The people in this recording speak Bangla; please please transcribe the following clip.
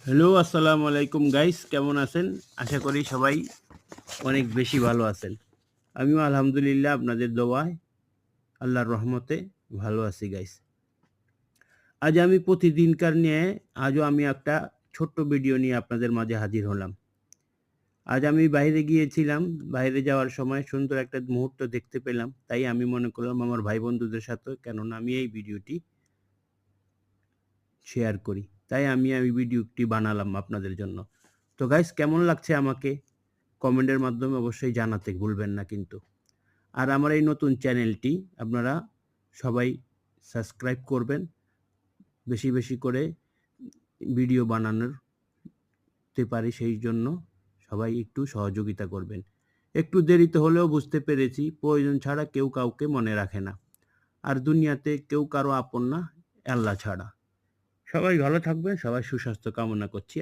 হ্যালো, আসসালামু আলাইকুম গাইস, কেমন আছেন? আশা করি সবাই অনেক বেশি ভালো আছেন। আমিও আলহামদুলিল্লাহ আপনাদের দোয়ায়, আল্লাহর রহমতে ভালো আছি গাইস। আজ আমি প্রতিদিনকার নিয়ে আজও আমি একটা ছোট্ট ভিডিও নিয়ে আপনাদের মাঝে হাজির হলাম। আজ আমি বাইরে গিয়েছিলাম। বাইরে যাওয়ার সময় সুন্দর একটা মুহূর্ত দেখতে পেলাম। তাই আমি মনে করলাম আমার ভাই বন্ধুদের সাথে কেননা আমি এই ভিডিওটি শেয়ার করি। তাই আমি ভিডিওটি বানালাম আপনাদের জন্য। তো গাইস, কেমন লাগছে আমাকে কমেন্টের মাধ্যমে অবশ্যই জানাতে ভুলবেন না কিন্তু। আর আমার এই নতুন চ্যানেলটি আপনারা সবাই সাবস্ক্রাইব করবেন। বেশি, বেশি করে ভিডিও বানানোতে পারি সেই জন্য সবাই একটু সহযোগিতা করবেন। একটু দেরিতে হলেও বুঝতে পেরেছি প্রয়োজন ছাড়া কেউ কাউকে মনে রাখে না। আর দুনিয়াতে কেউ কারো আপন না আল্লাহ ছাড়া। সবাই ভালো থাকবেন, সবাই সুস্বাস্থ্য কামনা করছি।